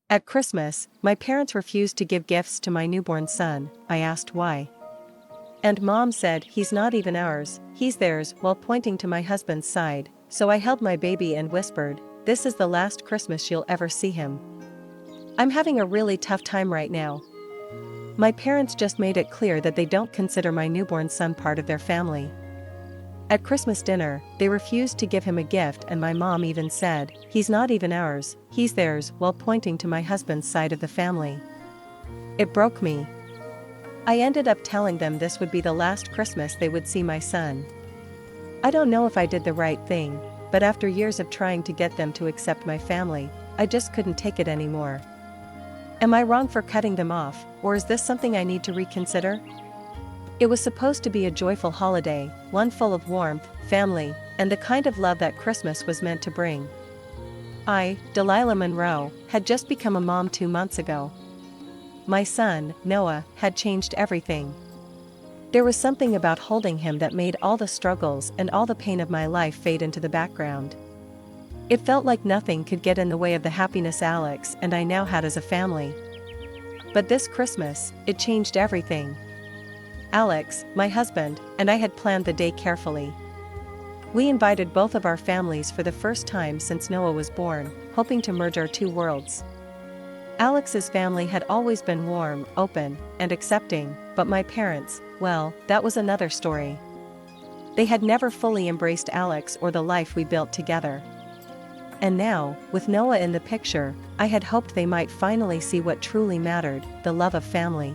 At Christmas, my parents refused to give gifts to my newborn son. I asked why. And Mom said, "He's not even ours, he's theirs," while pointing to my husband's side. So I held my baby and whispered, "This is the last Christmas you'll ever see him. I'm having a really tough time right now." My parents just made it clear that they don't consider my newborn son part of their family. At Christmas dinner, they refused to give him a gift, and my mom even said, "He's not even ours, he's theirs," while pointing to my husband's side of the family. It broke me. I ended up telling them this would be the last Christmas they would see my son. I don't know if I did the right thing, but after years of trying to get them to accept my family, I just couldn't take it anymore. Am I wrong for cutting them off, or is this something I need to reconsider? It was supposed to be a joyful holiday, one full of warmth, family, and the kind of love that Christmas was meant to bring. I, Delilah Monroe, had just become a mom 2 months ago. My son, Noah, had changed everything. There was something about holding him that made all the struggles and all the pain of my life fade into the background. It felt like nothing could get in the way of the happiness Alex and I now had as a family. But this Christmas, it changed everything. Alex, my husband, and I had planned the day carefully. We invited both of our families for the first time since Noah was born, hoping to merge our two worlds. Alex's family had always been warm, open, and accepting, but my parents, well, that was another story. They had never fully embraced Alex or the life we built together. And now, with Noah in the picture, I had hoped they might finally see what truly mattered, the love of family.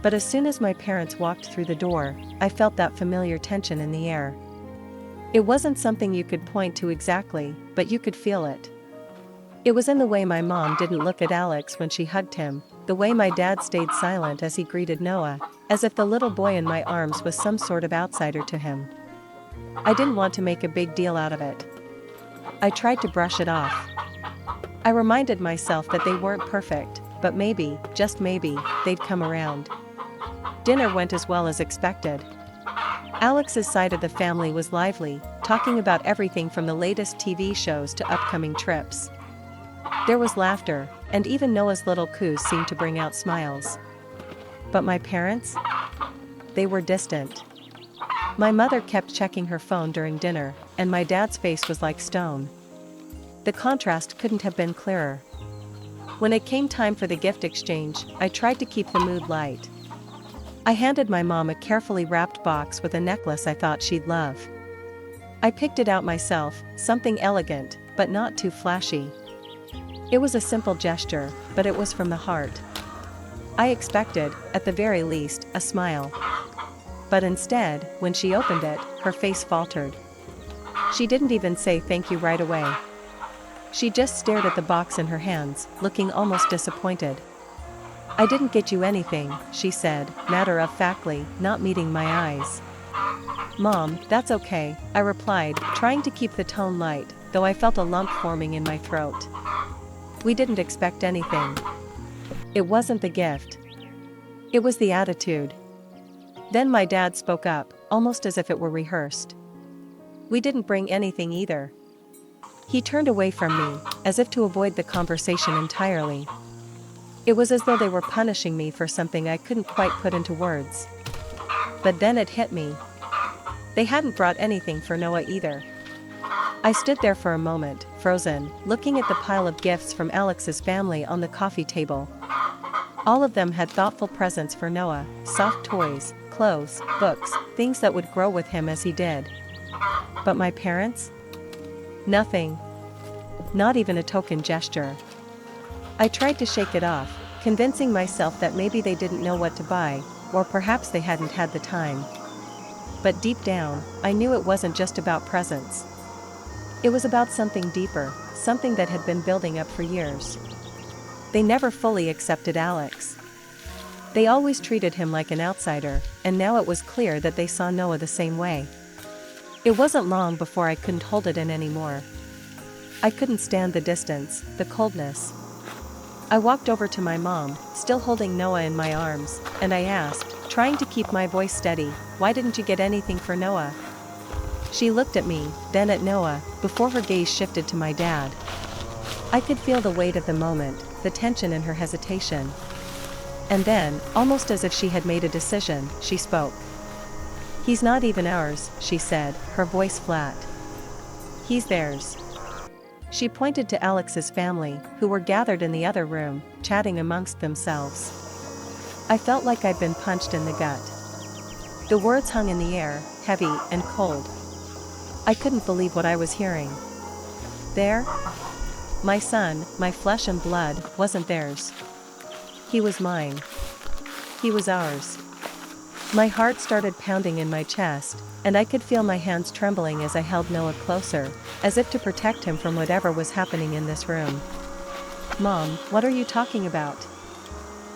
But as soon as my parents walked through the door, I felt that familiar tension in the air. It wasn't something you could point to exactly, but you could feel it. It was in the way my mom didn't look at Alex when she hugged him, the way my dad stayed silent as he greeted Noah, as if the little boy in my arms was some sort of outsider to him. I didn't want to make a big deal out of it. I tried to brush it off. I reminded myself that they weren't perfect, but maybe, just maybe, they'd come around. Dinner went as well as expected. Alex's side of the family was lively, talking about everything from the latest TV shows to upcoming trips. There was laughter, and even Noah's little coos seemed to bring out smiles. But my parents? They were distant. My mother kept checking her phone during dinner, and my dad's face was like stone. The contrast couldn't have been clearer. When it came time for the gift exchange, I tried to keep the mood light. I handed my mom a carefully wrapped box with a necklace I thought she'd love. I picked it out myself, something elegant, but not too flashy. It was a simple gesture, but it was from the heart. I expected, at the very least, a smile. But instead, when she opened it, her face faltered. She didn't even say thank you right away. She just stared at the box in her hands, looking almost disappointed. "I didn't get you anything," she said, matter-of-factly, not meeting my eyes. "Mom, that's okay," I replied, trying to keep the tone light, though I felt a lump forming in my throat. We didn't expect anything. It wasn't the gift. It was the attitude. Then my dad spoke up, almost as if it were rehearsed. "We didn't bring anything either." He turned away from me, as if to avoid the conversation entirely. It was as though they were punishing me for something I couldn't quite put into words. But then it hit me. They hadn't brought anything for Noah either. I stood there for a moment, frozen, looking at the pile of gifts from Alex's family on the coffee table. All of them had thoughtful presents for Noah, soft toys, clothes, books, things that would grow with him as he did. But my parents? Nothing. Not even a token gesture. I tried to shake it off, convincing myself that maybe they didn't know what to buy, or perhaps they hadn't had the time. But deep down, I knew it wasn't just about presents. It was about something deeper, something that had been building up for years. They never fully accepted Alex. They always treated him like an outsider, and now it was clear that they saw Noah the same way. It wasn't long before I couldn't hold it in anymore. I couldn't stand the distance, the coldness. I walked over to my mom, still holding Noah in my arms, and I asked, trying to keep my voice steady, "Why didn't you get anything for Noah?" She looked at me, then at Noah, before her gaze shifted to my dad. I could feel the weight of the moment, the tension in her hesitation. And then, almost as if she had made a decision, she spoke. "He's not even ours," she said, her voice flat. "He's theirs." She pointed to Alex's family, who were gathered in the other room, chatting amongst themselves. I felt like I'd been punched in the gut. The words hung in the air, heavy and cold. I couldn't believe what I was hearing. There? My son, my flesh and blood, wasn't theirs. He was mine. He was ours. My heart started pounding in my chest, and I could feel my hands trembling as I held Noah closer, as if to protect him from whatever was happening in this room. "Mom, what are you talking about?"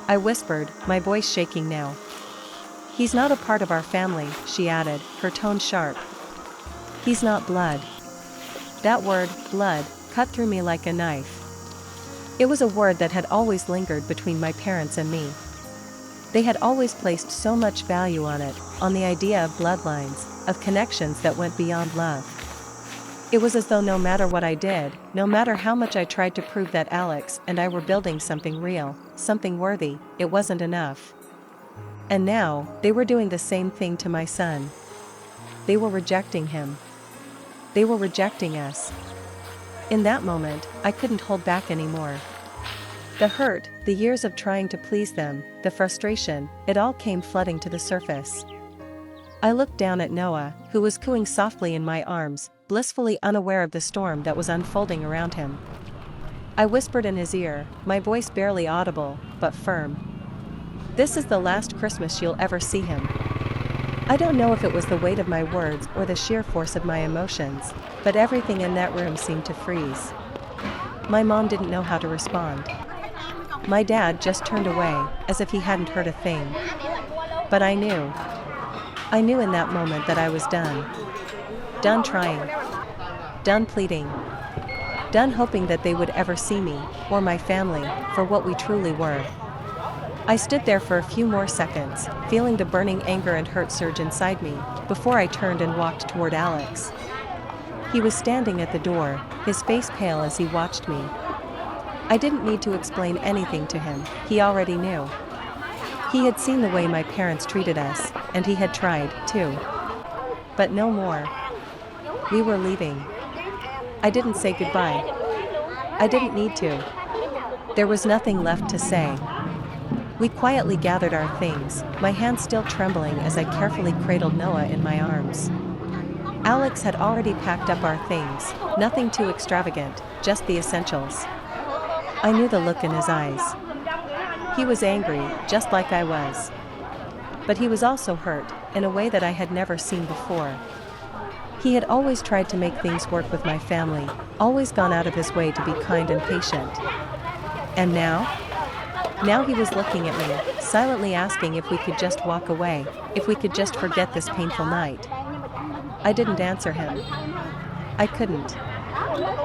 I whispered, my voice shaking now. "He's not a part of our family," she added, her tone sharp. "He's not blood." That word, blood, cut through me like a knife. It was a word that had always lingered between my parents and me. They had always placed so much value on it, on the idea of bloodlines, of connections that went beyond love. It was as though no matter what I did, no matter how much I tried to prove that Alex and I were building something real, something worthy, it wasn't enough. And now, they were doing the same thing to my son. They were rejecting him. They were rejecting us. In that moment, I couldn't hold back anymore. The hurt, the years of trying to please them, the frustration, it all came flooding to the surface. I looked down at Noah, who was cooing softly in my arms, blissfully unaware of the storm that was unfolding around him. I whispered in his ear, my voice barely audible, but firm. "This is the last Christmas you'll ever see him." I don't know if it was the weight of my words or the sheer force of my emotions, but everything in that room seemed to freeze. My mom didn't know how to respond. My dad just turned away, as if he hadn't heard a thing. But I knew. I knew in that moment that I was done. Done trying. Done pleading. Done hoping that they would ever see me, or my family, for what we truly were. I stood there for a few more seconds, feeling the burning anger and hurt surge inside me, before I turned and walked toward Alex. He was standing at the door, his face pale as he watched me. I didn't need to explain anything to him, he already knew. He had seen the way my parents treated us, and he had tried, too. But no more. We were leaving. I didn't say goodbye. I didn't need to. There was nothing left to say. We quietly gathered our things, my hands still trembling as I carefully cradled Noah in my arms. Alex had already packed up our things, nothing too extravagant, just the essentials. I knew the look in his eyes. He was angry, just like I was. But he was also hurt, in a way that I had never seen before. He had always tried to make things work with my family, always gone out of his way to be kind and patient. And now? Now he was looking at me, silently asking if we could just walk away, if we could just forget this painful night. I didn't answer him. I couldn't.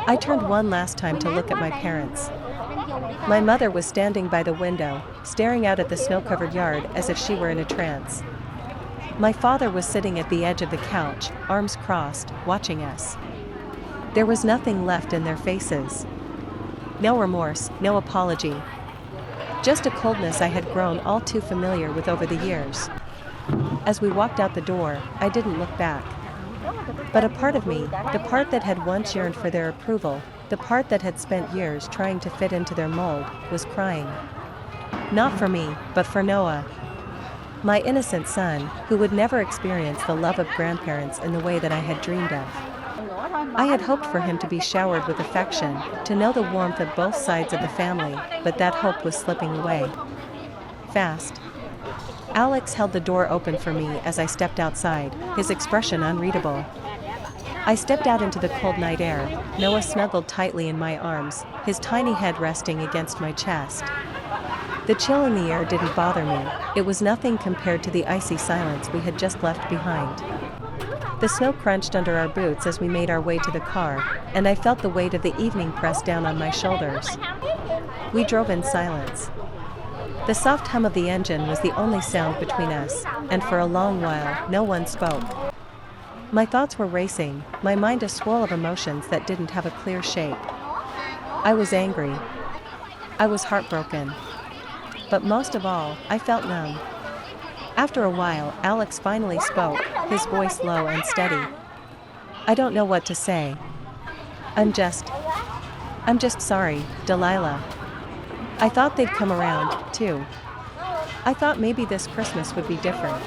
I turned one last time to look at my parents. My mother was standing by the window, staring out at the snow-covered yard as if she were in a trance. My father was sitting at the edge of the couch, arms crossed, watching us. There was nothing left in their faces. No remorse, no apology. Just a coldness I had grown all too familiar with over the years. As we walked out the door, I didn't look back. But a part of me, the part that had once yearned for their approval, the part that had spent years trying to fit into their mold, was crying. Not for me, but for Noah. My innocent son, who would never experience the love of grandparents in the way that I had dreamed of. I had hoped for him to be showered with affection, to know the warmth of both sides of the family, but that hope was slipping away. Fast. Alex held the door open for me as I stepped outside, his expression unreadable. I stepped out into the cold night air, Noah snuggled tightly in my arms, his tiny head resting against my chest. The chill in the air didn't bother me, it was nothing compared to the icy silence we had just left behind. The snow crunched under our boots as we made our way to the car, and I felt the weight of the evening press down on my shoulders. We drove in silence. The soft hum of the engine was the only sound between us, and for a long while, no one spoke. My thoughts were racing, my mind a swirl of emotions that didn't have a clear shape. I was angry. I was heartbroken. But most of all, I felt numb. After a while, Alex finally spoke, his voice low and steady. I don't know what to say. I'm just sorry, Delilah. I thought they'd come around, too. I thought maybe this Christmas would be different.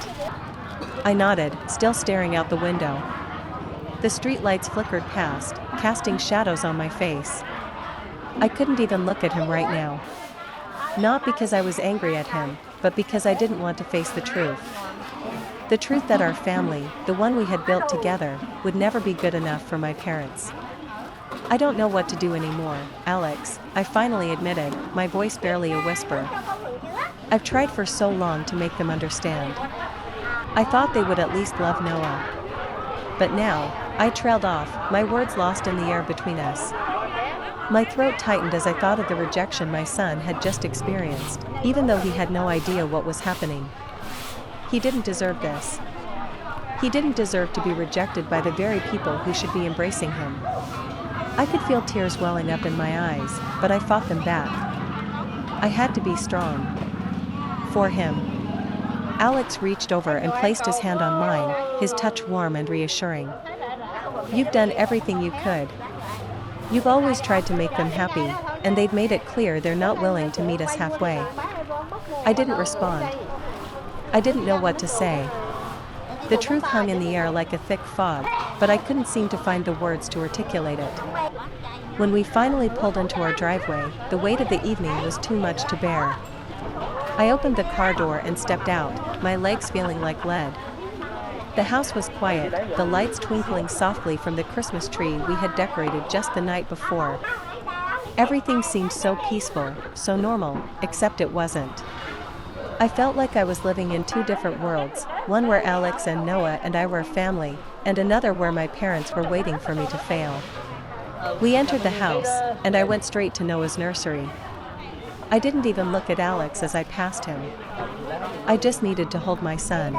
I nodded, still staring out the window. The streetlights flickered past, casting shadows on my face. I couldn't even look at him right now. Not because I was angry at him, but because I didn't want to face the truth. The truth that our family, the one we had built together, would never be good enough for my parents. I don't know what to do anymore, Alex, I finally admitted, my voice barely a whisper. I've tried for so long to make them understand. I thought they would at least love Noah. But now, I trailed off, my words lost in the air between us. My throat tightened as I thought of the rejection my son had just experienced, even though he had no idea what was happening. He didn't deserve this. He didn't deserve to be rejected by the very people who should be embracing him. I could feel tears welling up in my eyes, but I fought them back. I had to be strong. For him. Alex reached over and placed his hand on mine, his touch warm and reassuring. You've done everything you could. You've always tried to make them happy, and they've made it clear they're not willing to meet us halfway. I didn't respond. I didn't know what to say. The truth hung in the air like a thick fog, but I couldn't seem to find the words to articulate it. When we finally pulled into our driveway, the weight of the evening was too much to bear. I opened the car door and stepped out, my legs feeling like lead. The house was quiet, the lights twinkling softly from the Christmas tree we had decorated just the night before. Everything seemed so peaceful, so normal, except it wasn't. I felt like I was living in two different worlds, one where Alex and Noah and I were a family, and another where my parents were waiting for me to fail. We entered the house, and I went straight to Noah's nursery. I didn't even look at Alex as I passed him. I just needed to hold my son.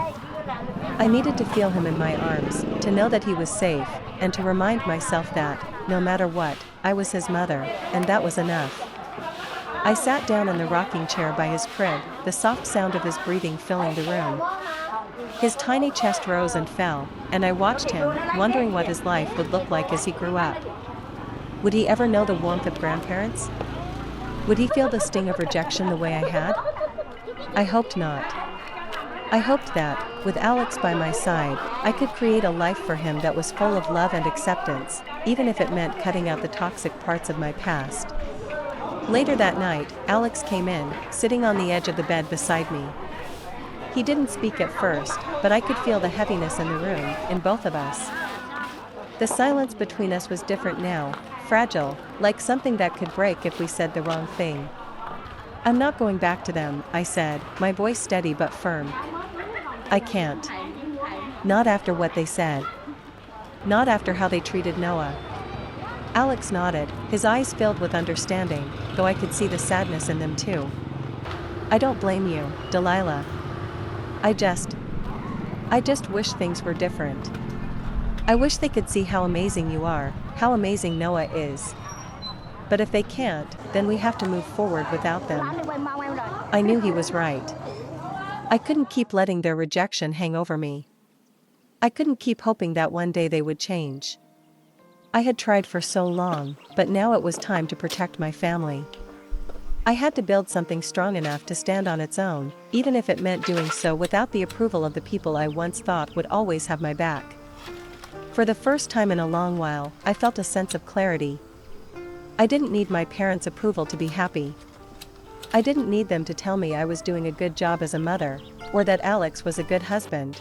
I needed to feel him in my arms, to know that he was safe, and to remind myself that, no matter what, I was his mother, and that was enough. I sat down in the rocking chair by his crib, the soft sound of his breathing filling the room. His tiny chest rose and fell, and I watched him, wondering what his life would look like as he grew up. Would he ever know the warmth of grandparents? Would he feel the sting of rejection the way I had? I hoped not. I hoped that, with Alex by my side, I could create a life for him that was full of love and acceptance, even if it meant cutting out the toxic parts of my past. Later that night, Alex came in, sitting on the edge of the bed beside me. He didn't speak at first, but I could feel the heaviness in the room, in both of us. The silence between us was different now, fragile, like something that could break if we said the wrong thing. I'm not going back to them, I said, my voice steady but firm. I can't. Not after what they said. Not after how they treated Noah. Alex nodded, his eyes filled with understanding, though I could see the sadness in them too. I don't blame you, Delilah. I just wish things were different. I wish they could see how amazing you are, how amazing Noah is. But if they can't, then we have to move forward without them. I knew he was right. I couldn't keep letting their rejection hang over me. I couldn't keep hoping that one day they would change. I had tried for so long, but now it was time to protect my family. I had to build something strong enough to stand on its own, even if it meant doing so without the approval of the people I once thought would always have my back. For the first time in a long while, I felt a sense of clarity. I didn't need my parents' approval to be happy. I didn't need them to tell me I was doing a good job as a mother, or that Alex was a good husband.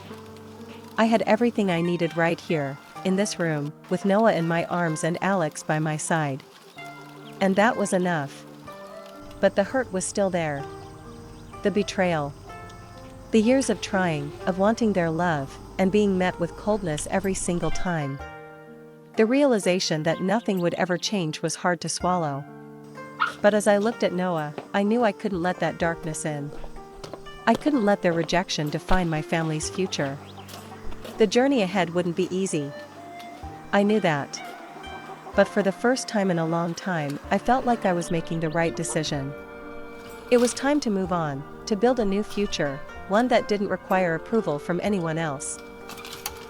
I had everything I needed right here, in this room, with Noah in my arms and Alex by my side. And that was enough. But the hurt was still there. The betrayal. The years of trying, of wanting their love, and being met with coldness every single time. The realization that nothing would ever change was hard to swallow. But as I looked at Noah, I knew I couldn't let that darkness in. I couldn't let their rejection define my family's future. The journey ahead wouldn't be easy. I knew that. but for the first time in a long time, I felt like I was making the right decision. It was time to move on, to build a new future, one that didn't require approval from anyone else.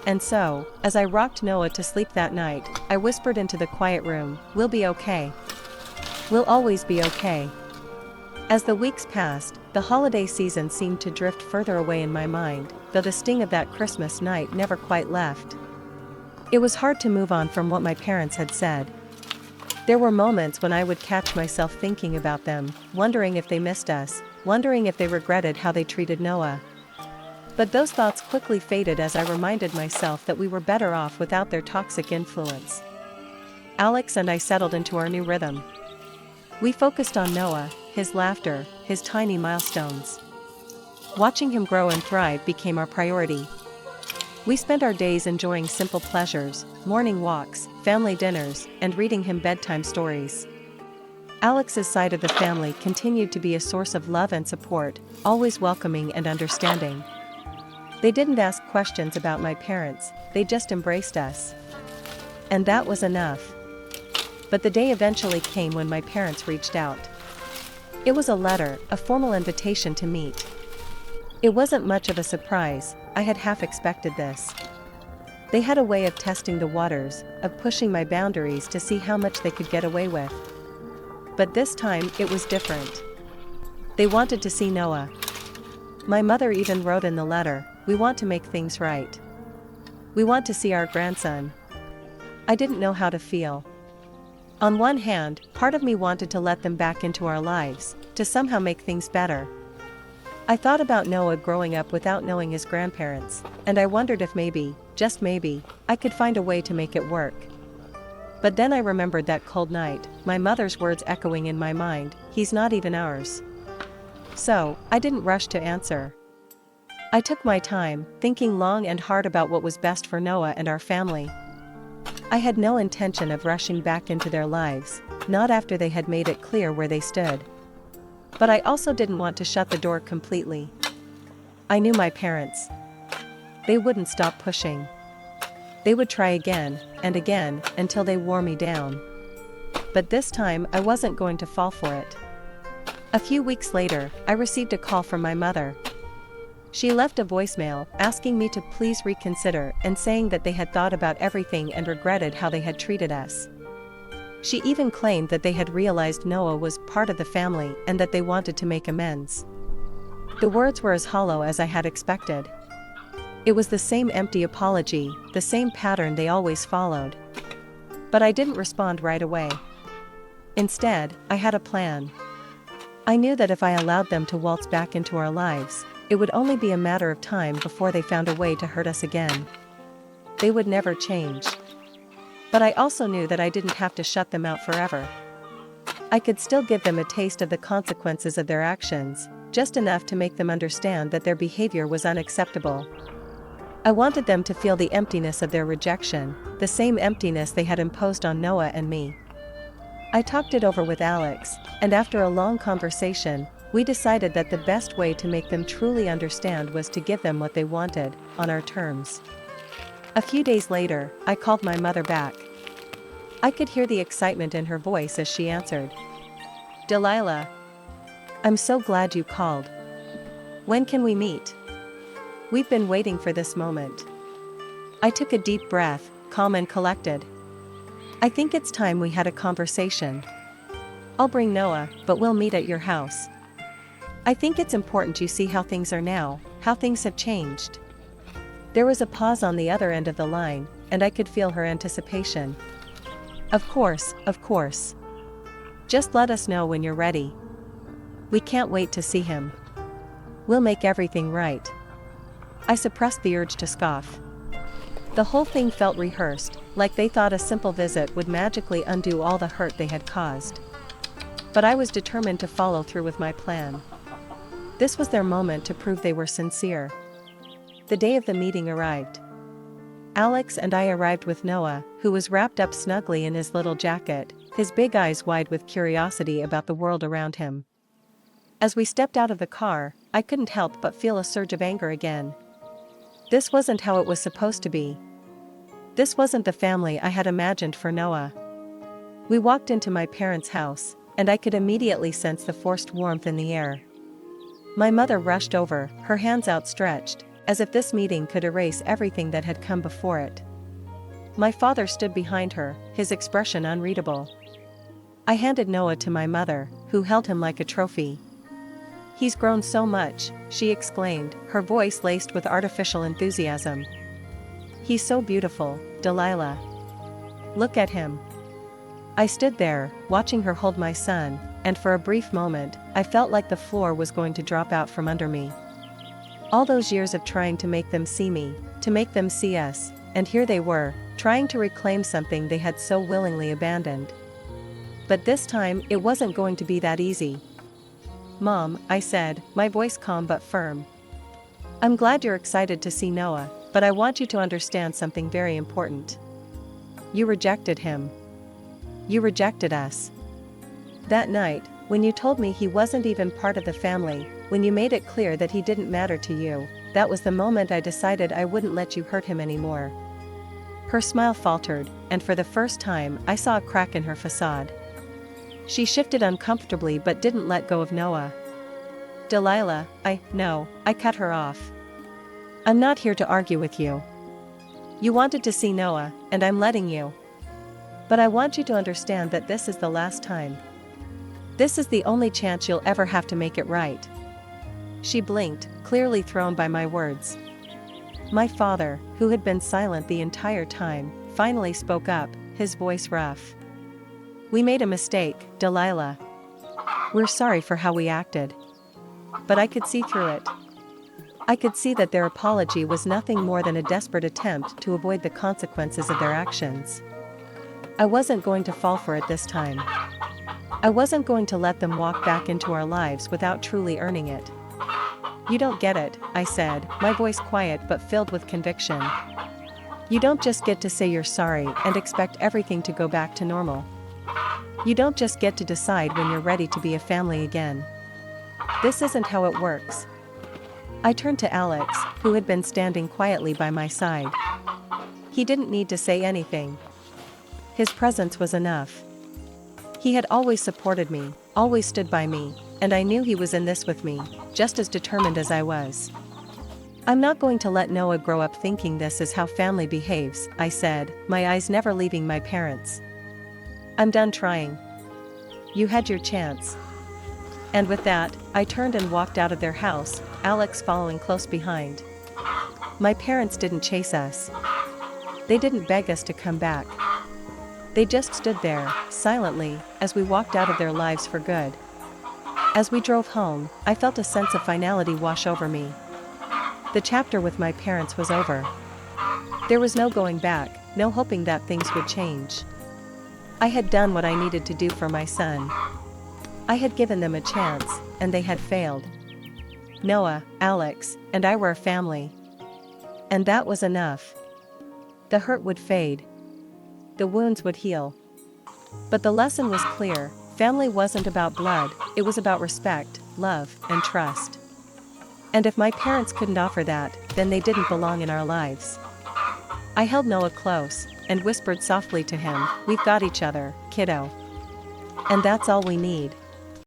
And so, as I rocked Noah to sleep that night, I whispered into the quiet room, "We'll be okay. We'll always be okay." As the weeks passed, the holiday season seemed to drift further away in my mind, though the sting of that Christmas night never quite left. It was hard to move on from what my parents had said. There were moments when I would catch myself thinking about them, wondering if they missed us, wondering if they regretted how they treated Noah. But those thoughts quickly faded as I reminded myself that we were better off without their toxic influence. Alex and I settled into our new rhythm. We focused on Noah, his laughter, his tiny milestones. Watching him grow and thrive became our priority. We spent our days enjoying simple pleasures, morning walks, family dinners, and reading him bedtime stories. Alex's side of the family continued to be a source of love and support, always welcoming and understanding. They didn't ask questions about my parents, they just embraced us. And that was enough. But the day eventually came when my parents reached out. It was a letter, a formal invitation to meet. It wasn't much of a surprise, I had half expected this. They had a way of testing the waters, of pushing my boundaries to see how much they could get away with. But this time, it was different. They wanted to see Noah. My mother even wrote in the letter, "We want to make things right. We want to see our grandson." I didn't know how to feel. On one hand, part of me wanted to let them back into our lives, to somehow make things better. I thought about Noah growing up without knowing his grandparents, and I wondered if maybe, just maybe, I could find a way to make it work. But then I remembered that cold night, my mother's words echoing in my mind, "He's not even ours." So, I didn't rush to answer. I took my time, thinking long and hard about what was best for Noah and our family. I had no intention of rushing back into their lives, not after they had made it clear where they stood. But I also didn't want to shut the door completely. I knew my parents. They wouldn't stop pushing. They would try again, and again, until they wore me down. But this time I wasn't going to fall for it. A few weeks later, I received a call from my mother. She left a voicemail, asking me to please reconsider and saying that they had thought about everything and regretted how they had treated us. She even claimed that they had realized Noah was part of the family and that they wanted to make amends. The words were as hollow as I had expected. It was the same empty apology, the same pattern they always followed. But I didn't respond right away. Instead, I had a plan. I knew that if I allowed them to waltz back into our lives, it would only be a matter of time before they found a way to hurt us again. They would never change. But I also knew that I didn't have to shut them out forever. I could still give them a taste of the consequences of their actions, just enough to make them understand that their behavior was unacceptable. I wanted them to feel the emptiness of their rejection, the same emptiness they had imposed on Noah and me. I talked it over with Alex, and after a long conversation, we decided that the best way to make them truly understand was to give them what they wanted, on our terms. A few days later, I called my mother back. I could hear the excitement in her voice as she answered. "Delilah. I'm so glad you called. When can we meet? We've been waiting for this moment." I took a deep breath, calm and collected. "I think it's time we had a conversation. I'll bring Noah, but we'll meet at your house. I think it's important you see how things are now, how things have changed." There was a pause on the other end of the line, and I could feel her anticipation. Of course. Just let us know when you're ready. We can't wait to see him. We'll make everything right." I suppressed the urge to scoff. The whole thing felt rehearsed, like they thought a simple visit would magically undo all the hurt they had caused. But I was determined to follow through with my plan. This was their moment to prove they were sincere. The day of the meeting arrived. Alex and I arrived with Noah, who was wrapped up snugly in his little jacket, his big eyes wide with curiosity about the world around him. As we stepped out of the car, I couldn't help but feel a surge of anger again. This wasn't how it was supposed to be. This wasn't the family I had imagined for Noah. We walked into my parents' house, and I could immediately sense the forced warmth in the air. My mother rushed over, her hands outstretched, as if this meeting could erase everything that had come before it. My father stood behind her, his expression unreadable. I handed Noah to my mother, who held him like a trophy. "He's grown so much," she exclaimed, her voice laced with artificial enthusiasm. "He's so beautiful, Delilah. Look at him." I stood there, watching her hold my son, and for a brief moment, I felt like the floor was going to drop out from under me. All those years of trying to make them see me, to make them see us, and here they were, trying to reclaim something they had so willingly abandoned. But this time, it wasn't going to be that easy. "Mom," I said, my voice calm but firm. "I'm glad you're excited to see Noah, but I want you to understand something very important. You rejected him. You rejected us. That night, when you told me he wasn't even part of the family, when you made it clear that he didn't matter to you, that was the moment I decided I wouldn't let you hurt him anymore." Her smile faltered, and for the first time I saw a crack in her facade. She shifted uncomfortably but didn't let go of Noah. "Delilah, no," I cut her off. "I'm not here to argue with you. You wanted to see Noah, and I'm letting you. But I want you to understand that this is the last time. This is the only chance you'll ever have to make it right." She blinked, clearly thrown by my words. My father, who had been silent the entire time, finally spoke up, his voice rough. "We made a mistake, Delilah. We're sorry for how we acted." But I could see through it. I could see that their apology was nothing more than a desperate attempt to avoid the consequences of their actions. I wasn't going to fall for it this time. I wasn't going to let them walk back into our lives without truly earning it. "You don't get it," I said, my voice quiet but filled with conviction. "You don't just get to say you're sorry and expect everything to go back to normal. You don't just get to decide when you're ready to be a family again. This isn't how it works." I turned to Alex, who had been standing quietly by my side. He didn't need to say anything. His presence was enough. He had always supported me, always stood by me, and I knew he was in this with me, just as determined as I was. "I'm not going to let Noah grow up thinking this is how family behaves," I said, my eyes never leaving my parents. "I'm done trying. You had your chance." And with that, I turned and walked out of their house, Alex following close behind. My parents didn't chase us. They didn't beg us to come back. They just stood there, silently, as we walked out of their lives for good. As we drove home, I felt a sense of finality wash over me. The chapter with my parents was over. There was no going back, no hoping that things would change. I had done what I needed to do for my son. I had given them a chance, and they had failed. Noah, Alex, and I were a family. And that was enough. The hurt would fade. The wounds would heal. But the lesson was clear: family wasn't about blood, it was about respect, love, and trust. And if my parents couldn't offer that, then they didn't belong in our lives. I held Noah close, and whispered softly to him, "We've got each other, kiddo. And that's all we need."